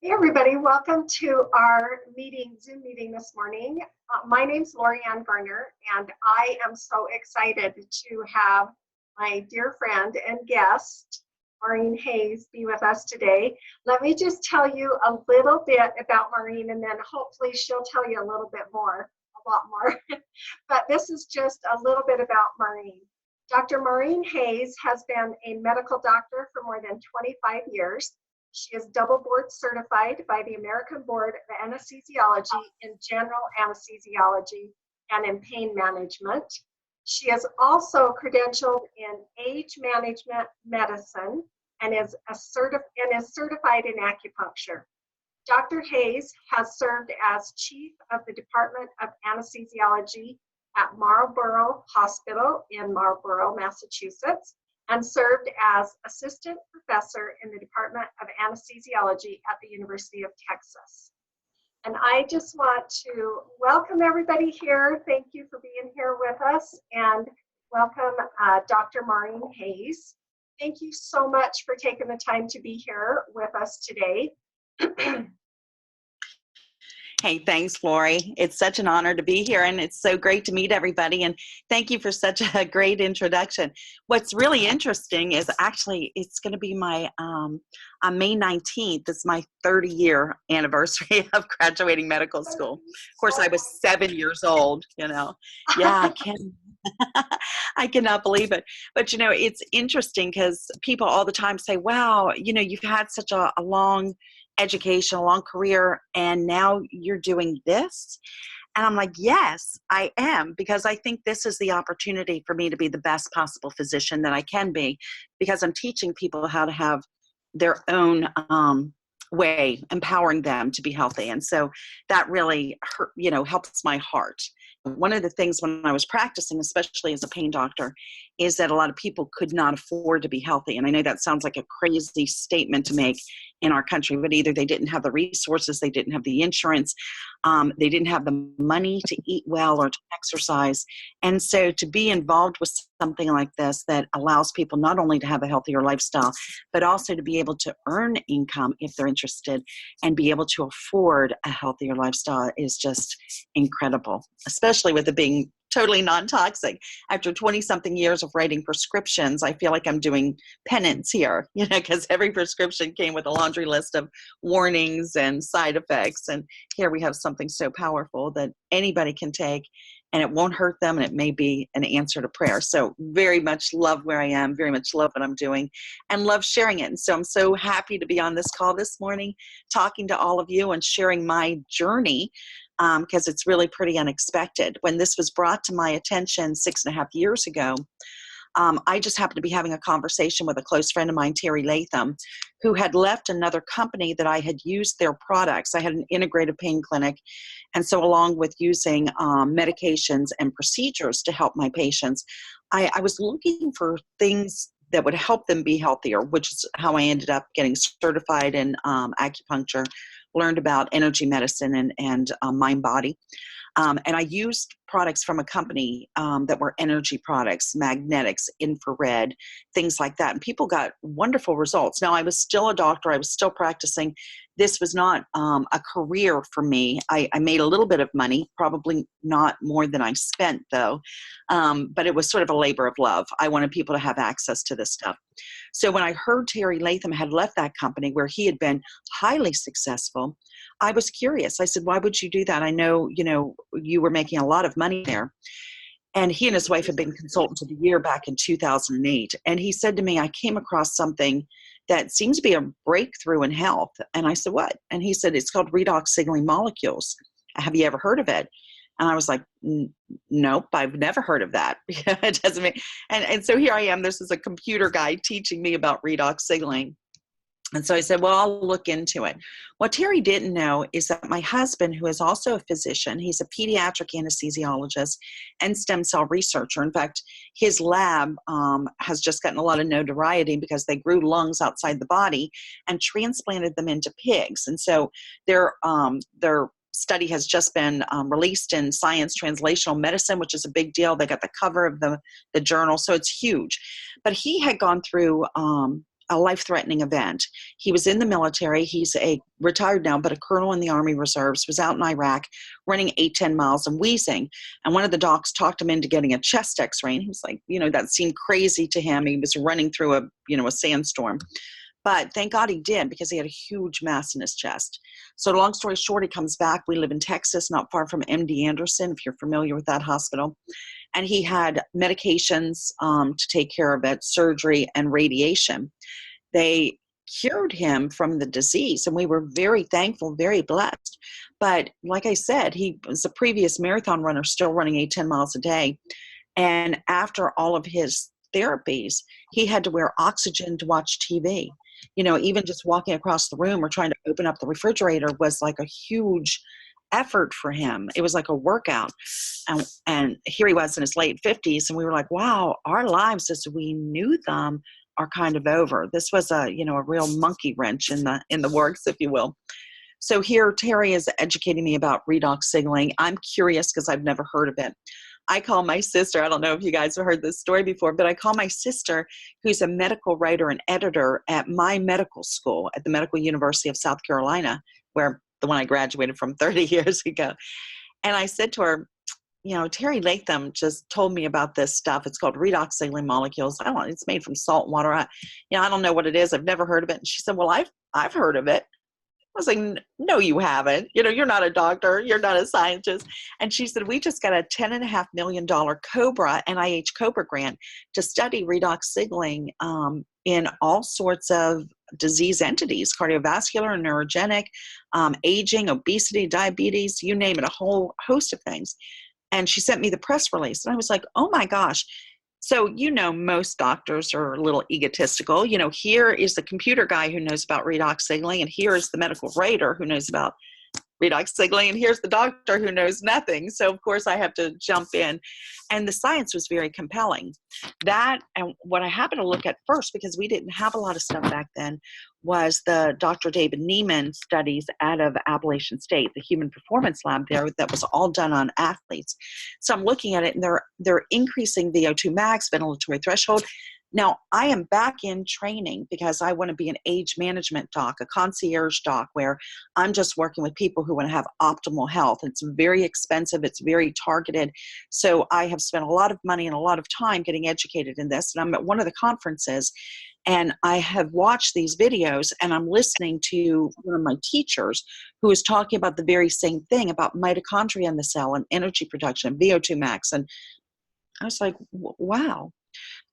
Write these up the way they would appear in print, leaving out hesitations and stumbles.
Hey everybody, welcome to our Zoom meeting this morning. My name's Lorianne Garner, and I am so excited to have my dear friend and guest, Maureen Hayes, be with us today. Let me just tell you a little bit about Maureen, and then hopefully she'll tell you a little bit more, a lot more. But this is just a little bit about Maureen. Dr. Maureen Hayes has been a medical doctor for more than 25 years. She is double board certified by the American Board of Anesthesiology in general anesthesiology and in pain management. She is also credentialed in age management medicine and is certified in acupuncture. Dr. Hayes has served as chief of the Department of Anesthesiology at Marlborough Hospital in Marlborough, Massachusetts, and served as assistant professor in the Department of Anesthesiology at the University of Texas. And I just want to welcome everybody here. Thank you for being here with us, and welcome Dr. Maureen Hayes. Thank you so much for taking the time to be here with us today. Hey, thanks, Lori. It's such an honor to be here, and it's so great to meet everybody, and thank you for such a great introduction. What's really interesting is actually it's going to be my, on May 19th, it's my 30-year anniversary of graduating medical school. Of course, I was 7 years old, you know. Yeah, I cannot believe it. But, you know, it's interesting because people all the time say, wow, you know, you've had such a long education, a long career, and now you're doing this? And I'm like, yes, I am, because I think this is the opportunity for me to be the best possible physician that I can be, because I'm teaching people how to have their own way, empowering them to be healthy. And so that really helps my heart. One of the things when I was practicing, especially as a pain doctor, is that a lot of people could not afford to be healthy. And I know that sounds like a crazy statement to make in our country, but either they didn't have the resources, they didn't have the insurance, they didn't have the money to eat well or to exercise. And so to be involved with something like this that allows people not only to have a healthier lifestyle, but also to be able to earn income if they're interested and be able to afford a healthier lifestyle is just incredible, especially with it being totally non-toxic. After 20-something years of writing prescriptions, I feel like I'm doing penance here, you know, because every prescription came with a laundry list of warnings and side effects. And here we have something so powerful that anybody can take, and it won't hurt them, and it may be an answer to prayer. So very much love where I am, very much love what I'm doing, and love sharing it. And so I'm so happy to be on this call this morning, talking to all of you and sharing my journey, because it's really pretty unexpected. When this was brought to my attention 6.5 years ago, I just happened to be having a conversation with a close friend of mine, Terry Latham, who had left another company that I had used their products. I had an integrative pain clinic, and so along with using medications and procedures to help my patients, I was looking for things that would help them be healthier, which is how I ended up getting certified in acupuncture, learned about energy medicine and mind-body. And I used products from a company that were energy products, magnetics, infrared, things like that. And people got wonderful results. Now, I was still a doctor. I was still practicing. This was not a career for me. I made a little bit of money, probably not more than I spent, though. But it was sort of a labor of love. I wanted people to have access to this stuff. So when I heard Terry Latham had left that company where he had been highly successful, I was curious. I said, why would you do that? I know, you know, you were making a lot of money there. And he and his wife had been consultants of the year back in 2008. And he said to me, I came across something that seems to be a breakthrough in health. And I said, what? And he said, it's called Redox Signaling molecules. Have you ever heard of it? And I was like, nope, I've never heard of that. It doesn't mean, and so here I am. This is a computer guy teaching me about redox signaling. And so I said, well, I'll look into it. What Terry didn't know is that my husband, who is also a physician, he's a pediatric anesthesiologist and stem cell researcher. In fact, his lab has just gotten a lot of notoriety because they grew lungs outside the body and transplanted them into pigs. And so their study has just been released in Science Translational Medicine, which is a big deal. They got the cover of the journal, so it's huge. But he had gone through a life-threatening event. He was in the military. He's a retired now, but a colonel in the Army Reserves, was out in Iraq running 8-10 miles and wheezing. And one of the docs talked him into getting a chest x-ray. And he was like, that seemed crazy to him. He was running through a sandstorm. But thank God he did, because he had a huge mass in his chest. So long story short, he comes back. We live in Texas, not far from MD Anderson, if you're familiar with that hospital. And he had medications to take care of it, surgery and radiation. They cured him from the disease, and we were very thankful, very blessed. But like I said, he was a previous marathon runner, still running 8-10 miles a day. And after all of his therapies, he had to wear oxygen to watch TV. Even just walking across the room or trying to open up the refrigerator was like a huge effort for him. It was like a workout. And here he was in his late 50s, and we were like, wow, our lives as we knew them are kind of over. This was a real monkey wrench in the works, if you will. So here Terry is educating me about redox signaling. I'm curious because I've never heard of it. I call my sister, I don't know if you guys have heard this story before, but I call my sister, who's a medical writer and editor at my medical school at the Medical University of South Carolina, where the one I graduated from 30 years ago. And I said to her, Terry Latham just told me about this stuff. It's called Redox Signaling Molecules. It's made from salt water. I don't know what it is. I've never heard of it. And she said, well, I've heard of it. I was like, no, you haven't. You're not a doctor. You're not a scientist. And she said, we just got a $10.5 million NIH COBRA grant to study redox signaling in all sorts of disease entities, cardiovascular and neurogenic, aging, obesity, diabetes, you name it, a whole host of things. And she sent me the press release. And I was like, oh my gosh. So, most doctors are a little egotistical. Here is the computer guy who knows about redox signaling, and here is the medical writer who knows about redox signaling, and here's the doctor who knows nothing. So, of course, I have to jump in. And the science was very compelling. That, and what I happened to look at first, because we didn't have a lot of stuff back then, was the Dr. David Neiman studies out of Appalachian State, the human performance lab there, that was all done on athletes. So I'm looking at it, and they're increasing VO2 max, ventilatory threshold. Now, I am back in training because I want to be an age management doc, a concierge doc, where I'm just working with people who want to have optimal health. It's very expensive. It's very targeted. So I have spent a lot of money and a lot of time getting educated in this. And I'm at one of the conferences, and I have watched these videos, and I'm listening to one of my teachers who is talking about the very same thing about mitochondria in the cell and energy production, VO2 max. And I was like, wow.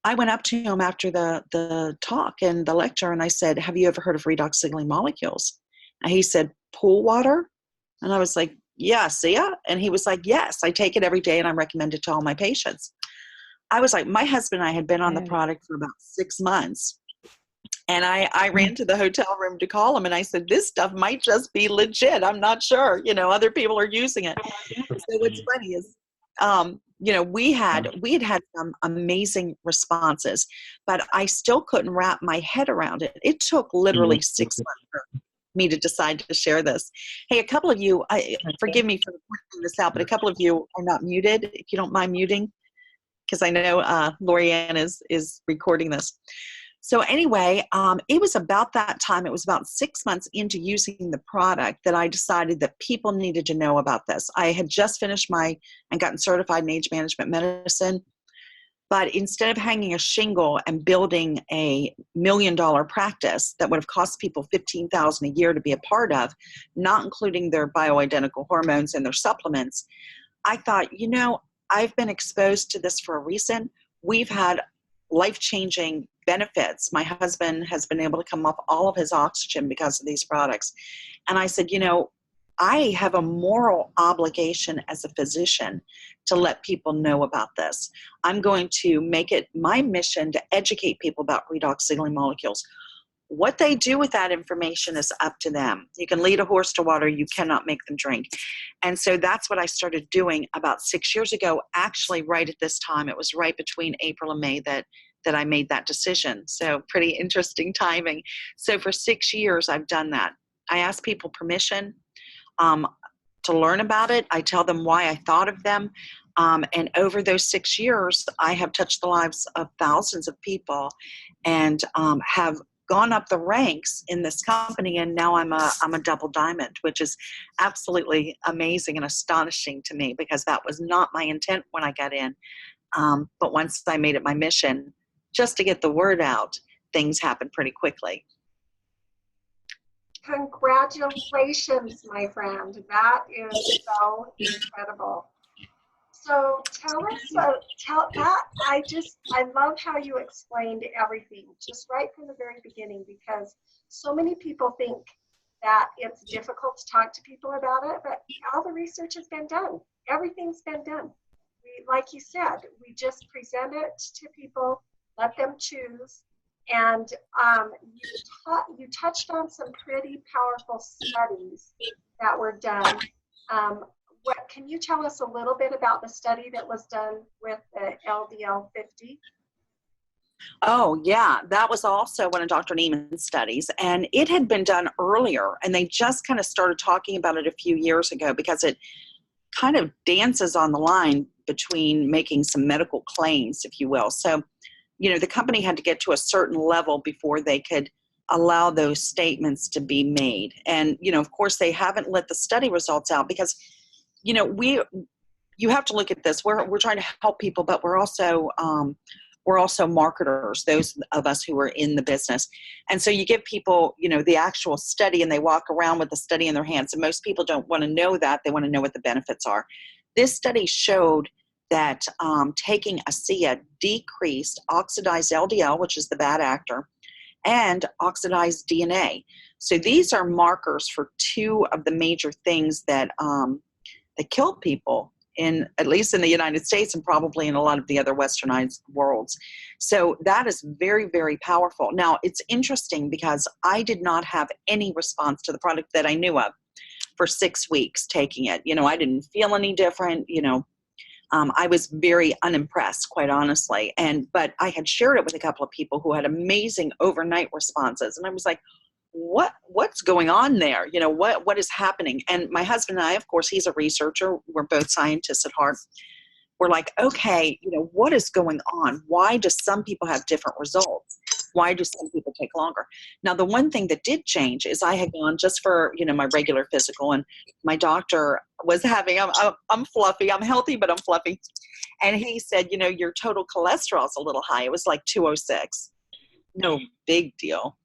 I went up to him after the talk and the lecture, and I said, have you ever heard of redox signaling molecules? And he said, pool water? And I was like, yeah, see ya? And he was like, yes, I take it every day, and I recommend it to all my patients. I was like, my husband and I had been on the product for about 6 months. And I ran to the hotel room to call him, and I said, this stuff might just be legit. I'm not sure. Other people are using it. So what's funny is, we had some amazing responses, but I still couldn't wrap my head around it. It took literally 6 months for me to decide to share this. Hey, a couple of you, forgive me for pointing this out, but a couple of you are not muted. If you don't mind muting, because I know Lorianne is recording this. So anyway, it was about that time, it was about 6 months into using the product, that I decided that people needed to know about this. I had just finished and gotten certified in age management medicine, but instead of hanging a shingle and building a $1 million practice that would have cost people $15,000 a year to be a part of, not including their bioidentical hormones and their supplements, I thought, I've been exposed to this for a reason. We've had life-changing benefits. My husband has been able to come off all of his oxygen because of these products. And I said, I have a moral obligation as a physician to let people know about this. I'm going to make it my mission to educate people about redox signaling molecules. What they do with that information is up to them. You can lead a horse to water, you cannot make them drink. And so that's what I started doing about 6 years ago, actually right at this time. It was right between April and May that I made that decision. So pretty interesting timing. So for 6 years, I've done that. I ask people permission to learn about it. I tell them why I thought of them. And over those 6 years, I have touched the lives of thousands of people and have gone up the ranks in this company, and now I'm a double diamond, which is absolutely amazing and astonishing to me, because that was not my intent when I got in. But once I made it my mission just to get the word out, things happened pretty quickly. Congratulations, my friend. That is so incredible. So tell us, I love how you explained everything just right from the very beginning, because so many people think that it's difficult to talk to people about it, but all the research has been done. Everything's been done. Like you said, we just present it to people, let them choose. And you touched on some pretty powerful studies that were done. Can you tell us a little bit about the study that was done with the LDL 50? Oh, yeah. That was also one of Dr. Neiman's studies, and it had been done earlier, and they just kind of started talking about it a few years ago, because it kind of dances on the line between making some medical claims, if you will. So, the company had to get to a certain level before they could allow those statements to be made. And, of course, they haven't let the study results out, because, you have to look at this. We're trying to help people, but we're also marketers, those of us who are in the business. And so you give people, the actual study, and they walk around with the study in their hands. And most people don't want to know that. They want to know what the benefits are. This study showed that taking ASEA decreased oxidized LDL, which is the bad actor, and oxidized DNA. So these are markers for two of the major things that kill people, at least in the United States, and probably in a lot of the other westernized worlds. So that is very, very powerful. Now, it's interesting because I did not have any response to the product that I knew of for 6 weeks taking it. I didn't feel any different. I was very unimpressed, quite honestly. But I had shared it with a couple of people who had amazing overnight responses. And I was like, what's going on there? What is happening? And my husband and I, of course, he's a researcher. We're both scientists at heart. We're like, okay, what is going on? Why do some people have different results? Why do some people take longer? Now, the one thing that did change is I had gone just for, my regular physical, and my doctor was having, I'm fluffy, I'm healthy, but I'm fluffy. And he said, your total cholesterol is a little high. It was like 206. No big deal.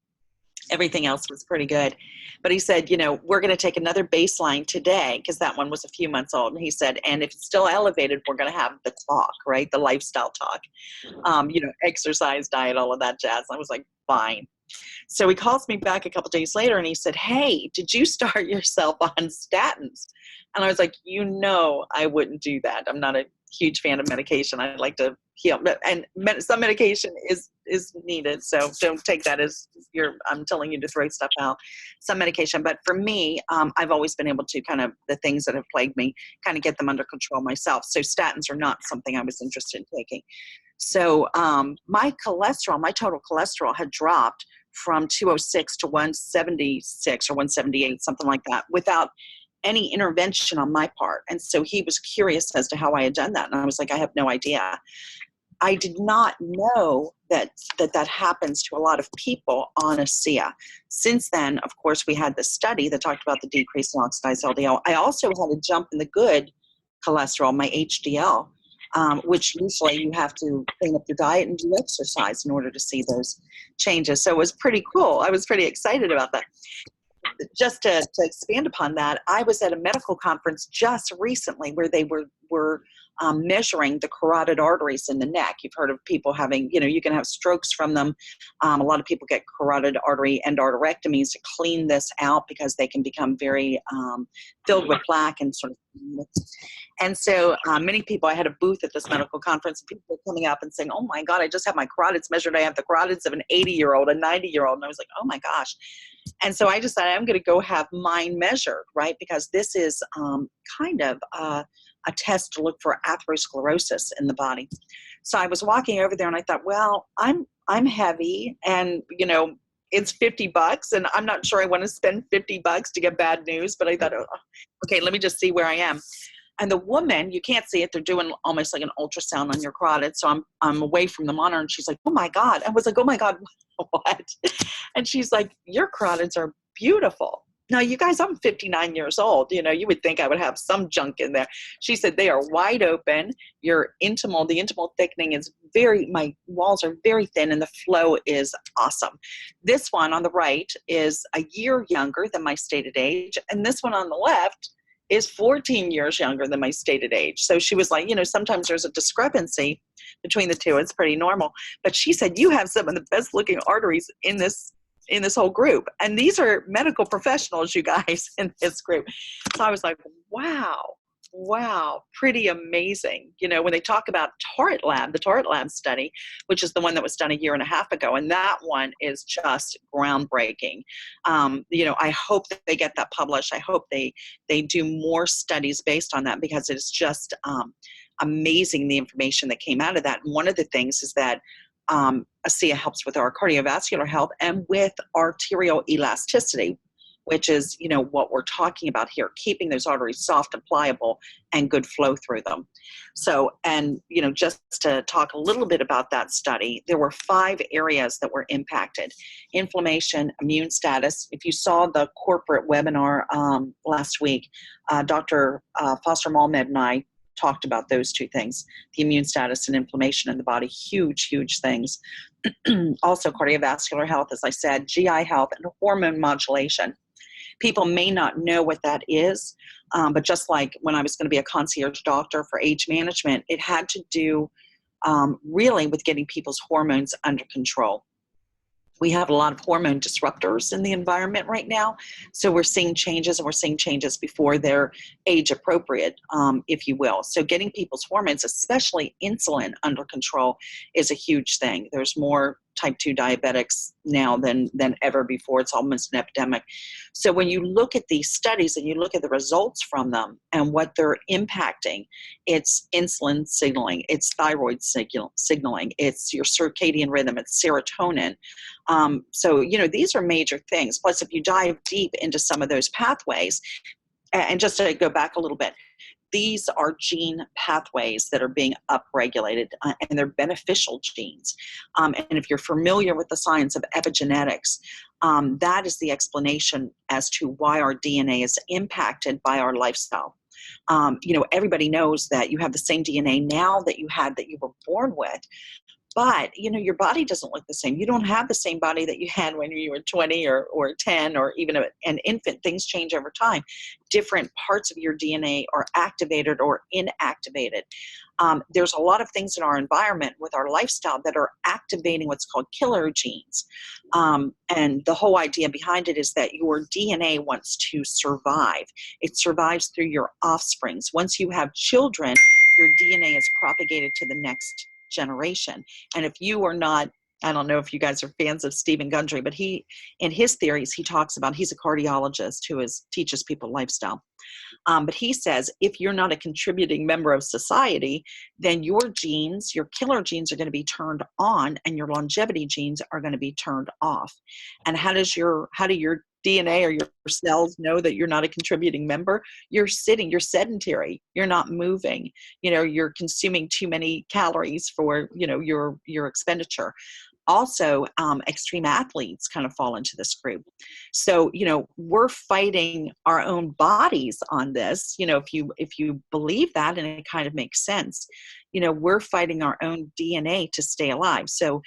Everything else was pretty good. But he said, we're going to take another baseline today, because that one was a few months old. And he said, and if it's still elevated, we're going to have the talk, right? The lifestyle talk, exercise, diet, all of that jazz. I was like, fine. So he calls me back a couple days later, and he said, hey, did you start yourself on statins? And I was like, I wouldn't do that. I'm not a huge fan of medication. I like to heal, and some medication is needed. So don't take that as I'm telling you to throw stuff out. Some medication, but for me, I've always been able to the things that have plagued me, kind of get them under control myself. So statins are not something I was interested in taking. So my total cholesterol had dropped from 206 to 176 or 178, something like that, without any intervention on my part. And so he was curious as to how I had done that. And I was like, I have no idea. I did not know that happens to a lot of people on ASEA. Since then, of course, we had the study that talked about the decrease in oxidized LDL. I also had a jump in the good cholesterol, my HDL, which usually you have to clean up your diet and do exercise in order to see those changes. So it was pretty cool. I was pretty excited about that. Just to expand upon that, I was at a medical conference just recently where they were measuring the carotid arteries in the neck. You've heard of people having, you can have strokes from them. A lot of people get carotid artery endarterectomies to clean this out because they can become very filled with plaque and sort of. And so many people, I had a booth at this medical conference, and people were coming up and saying, oh my God, I just had my carotids measured. I have the carotids of an 80-year-old, a 90-year-old. And I was like, oh my gosh. And so I decided I'm going to go have mine measured, right? Because this is kind of a test to look for atherosclerosis in the body. So I was walking over there and I thought, well, I'm heavy, and it's $50 and I'm not sure I want to spend $50 to get bad news, but I thought, oh, okay, let me just see where I am. And the woman, you can't see it. They're doing almost like an ultrasound on your carotid. So I'm away from the monitor, and she's like, oh my God. I was like, oh my God, what? And she's like, your carotids are beautiful. Now, you guys, I'm 59 years old. You know, you would think I would have some junk in there. She said they are wide open. Your intimal, the intimal thickening is my walls are very thin, and the flow is awesome. This one on the right is a year younger than my stated age, and this one on the left is 14 years younger than my stated age. So she was like, you know, sometimes there's a discrepancy between the two. It's pretty normal. But she said, you have some of the best looking arteries in this whole group. And these are medical professionals, you guys, in this group. So I was like, wow, pretty amazing. You know, when they talk about the Torrent Lab study, which is the one that was done a year and a half ago, and that one is just groundbreaking. You know, I hope that they get that published. I hope they do more studies based on that, because it's just amazing, the information that came out of that. And one of the things is that ASEA helps with our cardiovascular health and with arterial elasticity, which is, you know, what we're talking about here, keeping those arteries soft and pliable and good flow through them. So, and, you know, just to talk a little bit about that study, there were 5 areas that were impacted: inflammation, immune status. If you saw the corporate webinar last week, Dr. Foster Malmed and I talked about those 2 things, the immune status and inflammation in the body, huge things. Also cardiovascular health, as I said, GI health, and hormone modulation. People may not know what that is, but just like when I was going to be a concierge doctor for age management, it had to do really with getting people's hormones under control. We have a lot of hormone disruptors in the environment right now. So we're seeing changes, and we're seeing changes before they're age appropriate, if you will. So getting people's hormones, especially insulin, under control is a huge thing. There's more type 2 diabetics now than ever before. It's almost an epidemic. So when you look at these studies and you look at the results from them and what they're impacting, it's insulin signaling, it's thyroid signaling, it's your circadian rhythm, it's serotonin. So, you know, these are major things. Plus, if you dive deep into some of those pathways, and just to go back a little bit, these are gene pathways that are being upregulated, and they're beneficial genes. And if you're familiar with the science of epigenetics, that is the explanation as to why our DNA is impacted by our lifestyle. You know, everybody knows that you have the same DNA now that you had that you were born with. But, you know, your body doesn't look the same. You don't have the same body that you had when you were 20 or 10 or even an infant. Things change over time. Different parts of your DNA are activated or inactivated. There's a lot of things in our environment with our lifestyle that are activating what's called killer genes. And the whole idea behind it is that your DNA wants to survive. It survives through your offsprings. Once you have children, your DNA is propagated to the next generation. And if you are not, I don't know if you guys are fans of Stephen Gundry, but he, in his theories, he talks about, he's a cardiologist who teaches people lifestyle. But he says, if you're not a contributing member of society, then your genes, your killer genes, are going to be turned on, and your longevity genes are going to be turned off. And how do your DNA or your cells know that you're not a contributing member? You're sitting, you're sedentary, you're not moving, you know, you're consuming too many calories for, you know, your expenditure. Also, extreme athletes kind of fall into this group. So, you know, we're fighting our own bodies on this. You know, if you believe that, and it kind of makes sense, you know, we're fighting our own DNA to stay alive. So,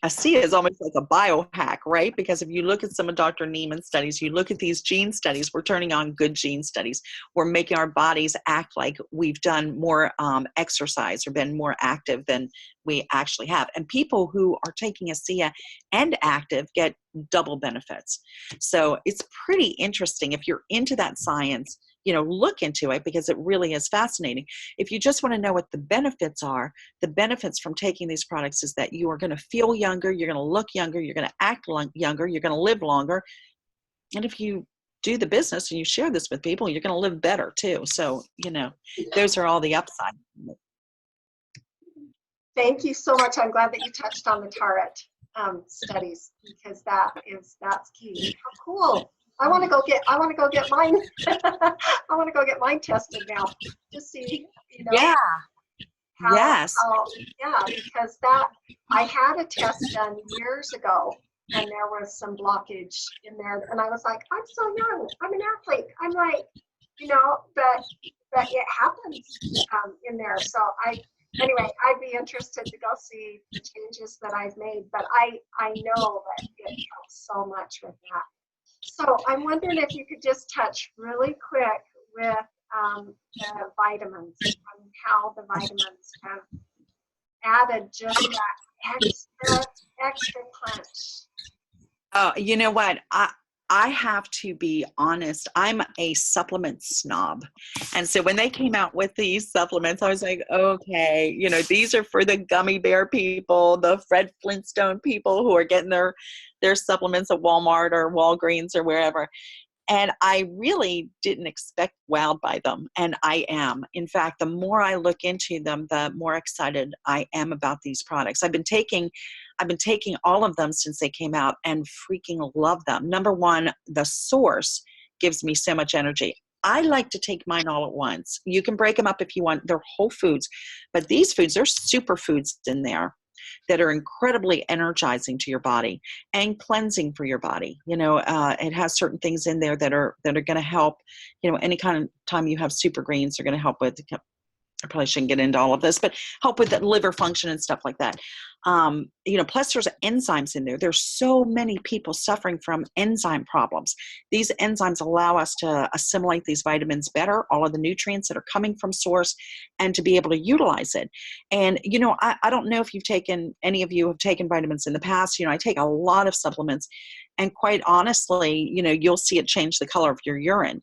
ASEA is almost like a biohack, right? Because if you look at some of Dr. Neiman's studies, you look at these gene studies, we're turning on good gene studies. We're making our bodies act like we've done more exercise or been more active than we actually have. And people who are taking ASEA and active get double benefits. So it's pretty interesting. If you're into that science, you know, look into it, because it really is fascinating. If you just want to know what the benefits are, the benefits from taking these products is that you are going to feel younger, you're going to look younger, you're going to act younger, you're going to live longer. And if you do the business and you share this with people, you're going to live better too. So, you know, those are all the upsides. Thank you so much. I'm glad that you touched on the Tarot studies, because that's key. How cool. I want to go get mine. I want to go get mine tested now to see, Yeah. how, Yes. yeah, because I had a test done years ago and there was some blockage in there. And I was like, I'm so young. I'm an athlete. I'm like, but it happens in there. So anyway, I'd be interested to go see the changes that I've made, but I know that it helps so much with that. So I'm wondering if you could just touch really quick with the vitamins and how the vitamins have added just that extra punch. Oh, you know what? I have to be honest. I'm a supplement snob. And so when they came out with these supplements, I was like, okay, these are for the gummy bear people, the Fred Flintstone people who are getting their supplements at Walmart or Walgreens or wherever. And I really didn't expect wowed by them. And I am. In fact, the more I look into them, the more excited I am about these products. I've been taking all of them since they came out and freaking love them. Number one, the source gives me so much energy. I like to take mine all at once. You can break them up if you want. They're whole foods. But these foods, there's superfoods in there that are incredibly energizing to your body and cleansing for your body. It has certain things in there that are going to help, any kind of time you have super greens are going to help with, I probably shouldn't get into all of this, but help with the liver function and stuff like that. Plus there's enzymes in there. There's so many people suffering from enzyme problems. These enzymes allow us to assimilate these vitamins better, all of the nutrients that are coming from source, and to be able to utilize it. And, I don't know if any of you have taken vitamins in the past. I take a lot of supplements, and quite honestly, you'll see it change the color of your urine.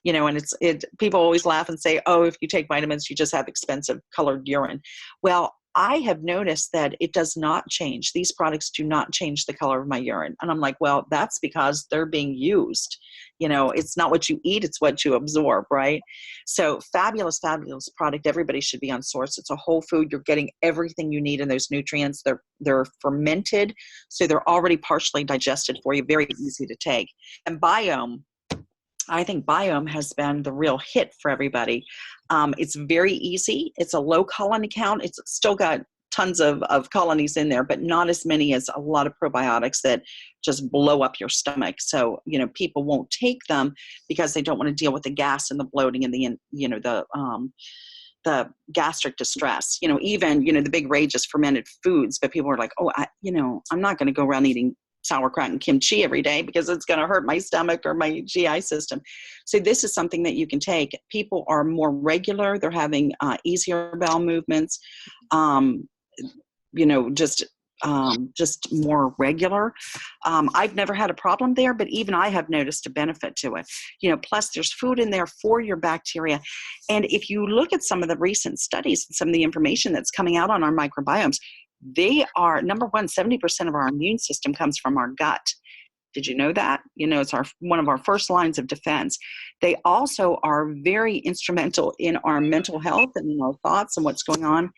And people always laugh and say, oh, if you take vitamins, you just have expensive colored urine. Well, I have noticed that it does not change. These products do not change the color of my urine. And I'm like, well, that's because they're being used. It's not what you eat, it's what you absorb, right? So fabulous, fabulous product. Everybody should be on source. It's a whole food. You're getting everything you need in those nutrients. They're fermented, so they're already partially digested for you. Very easy to take. And I think Biome has been the real hit for everybody. It's very easy. It's a low colony count. It's still got tons of colonies in there, but not as many as a lot of probiotics that just blow up your stomach. So, people won't take them because they don't want to deal with the gas and the bloating and the gastric distress. Even, the big rage is fermented foods, but people are like, oh, I'm not going to go around eating sauerkraut and kimchi every day because it's going to hurt my stomach or my GI system. So this is something that you can take. People are more regular. They're having easier bowel movements, just more regular. I've never had a problem there, but even I have noticed a benefit to it. Plus there's food in there for your bacteria. And if you look at some of the recent studies and some of the information that's coming out on our microbiomes, they are, number one, 70% of our immune system comes from our gut. Did you know that? It's one of our first lines of defense. They also are very instrumental in our mental health and in our thoughts and what's going on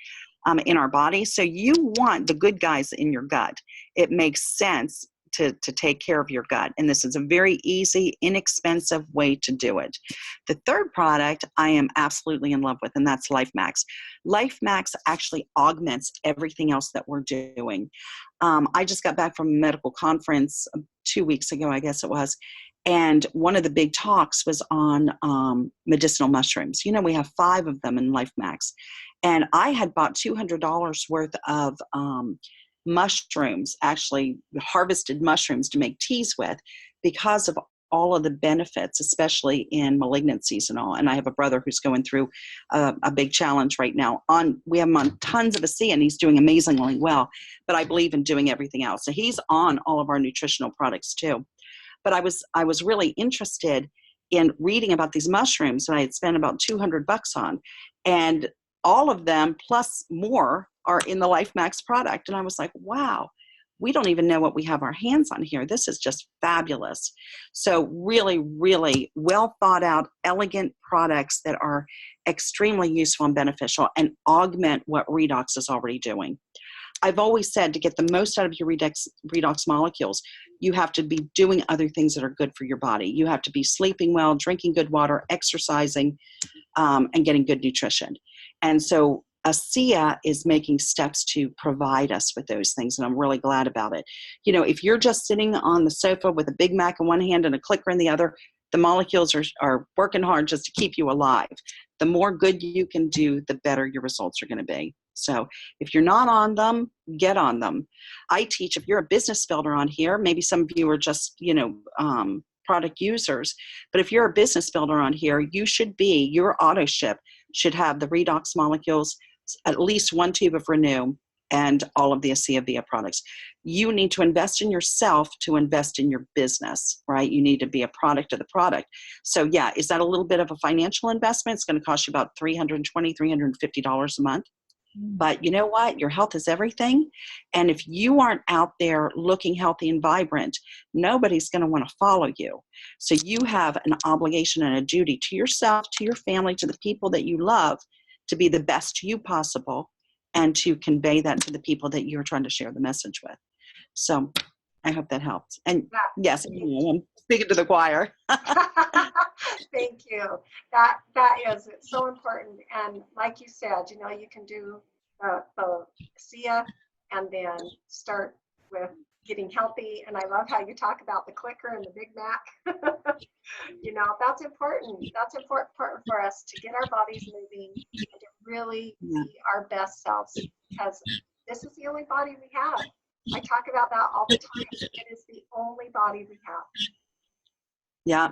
in our body. So you want the good guys in your gut. It makes sense to take care of your gut. And this is a very easy, inexpensive way to do it. The third product I am absolutely in love with, and that's LifeMax. LifeMax actually augments everything else that we're doing. I just got back from a medical conference 2 weeks ago, I guess it was. And one of the big talks was on medicinal mushrooms. We have 5 of them in LifeMax. And I had bought $200 worth of mushrooms, actually harvested mushrooms to make teas with, because of all of the benefits, especially in malignancies and all. And I have a brother who's going through a big challenge right now. We have him on tons of ASEA, and he's doing amazingly well. But I believe in doing everything else. So he's on all of our nutritional products too. But I was really interested in reading about these mushrooms that I had spent about $200 on, and all of them plus more are in the LifeMax product. And I was like, wow, we don't even know what we have our hands on here. This is just fabulous. So really, really well thought out, elegant products that are extremely useful and beneficial and augment what Redox is already doing. I've always said to get the most out of your redox molecules, you have to be doing other things that are good for your body. You have to be sleeping well, drinking good water, exercising, and getting good nutrition. And so ASEA is making steps to provide us with those things, and I'm really glad about it. You know, if you're just sitting on the sofa with a Big Mac in one hand and a clicker in the other, the molecules are working hard just to keep you alive. The more good you can do, the better your results are going to be. So if you're not on them, get on them. I teach, if you're a business builder on here, maybe some of you are just, you know, product users, but if you're a business builder on here, you should be, your auto ship should have the Redox molecules, at least 1 tube of Renew, and all of the ASEA Via products. You need to invest in yourself to invest in your business, right? You need to be a product of the product. So yeah, is that a little bit of a financial investment? It's going to cost you about $320, $350 a month. But you know what? Your health is everything. And if you aren't out there looking healthy and vibrant, nobody's going to want to follow you. So you have an obligation and a duty to yourself, to your family, to the people that you love, to be the best you possible and to convey that to the people that you're trying to share the message with. So I hope that helps. And yes, I'm speaking to the choir. Thank you. That is, it's so important. And like you said, you know, you can do the ASEA and then start with getting healthy. And I love how you talk about the clicker and the Big Mac. You know, that's important. That's important for us to get our bodies moving and to really be our best selves, because this is the only body we have. I talk about that all the time. It is the only body we have. Yeah.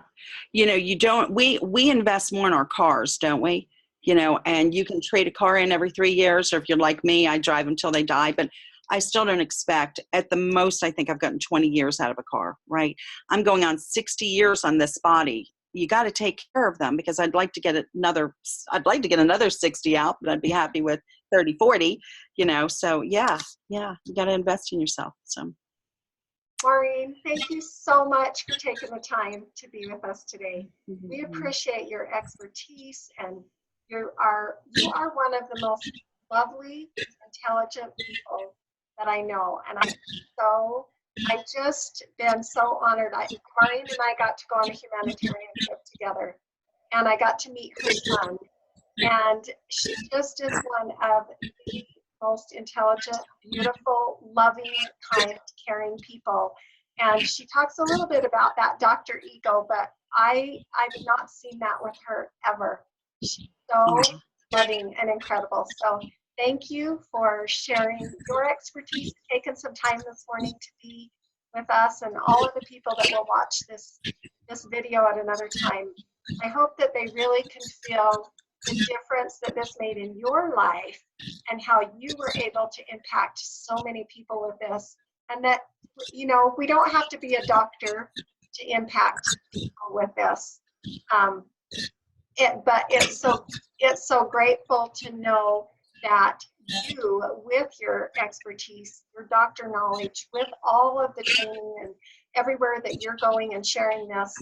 You know, you don't, we invest more in our cars, don't we? You know, and you can trade a car in every 3 years, or if you're like me, I drive until they die, but I still don't expect, at the most, I think I've gotten 20 years out of a car, right? I'm going on 60 years on this body. You got to take care of them, because I'd like to get another 60 out, but I'd be happy with 30, 40, you know? So yeah, you got to invest in yourself. So. Maureen, thank you so much for taking the time to be with us today. We appreciate your expertise, and you are one of the most lovely, intelligent people that I know. And I've just been so honored. Maureen and I got to go on a humanitarian trip together, and I got to meet her son. And she just is one of the most intelligent, beautiful, loving, kind, caring people. And she talks a little bit about that Dr. Ego, but I've not seen that with her ever. She's so loving and incredible. So thank you for sharing your expertise, taking some time this morning to be with us, and all of the people that will watch this video at another time. I hope that they really can feel the difference that this made in your life, and how you were able to impact so many people with this. And that, you know, we don't have to be a doctor to impact people with this. But it's so grateful to know that you, with your expertise, your doctor knowledge, with all of the training and everywhere that you're going and sharing this,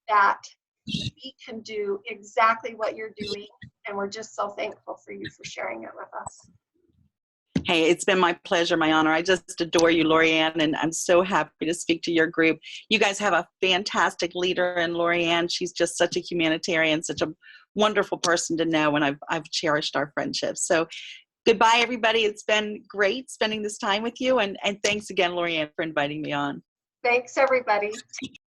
that we can do exactly what you're doing. And we're just so thankful for you for sharing it with us. Hey, it's been my pleasure, my honor. I just adore you, Lorianne, and I'm so happy to speak to your group. You guys have a fantastic leader in Lorianne. She's just such a humanitarian, such a wonderful person to know, and I've cherished our friendship. So goodbye, everybody. It's been great spending this time with you, and thanks again, Lorianne, for inviting me on. Thanks, everybody.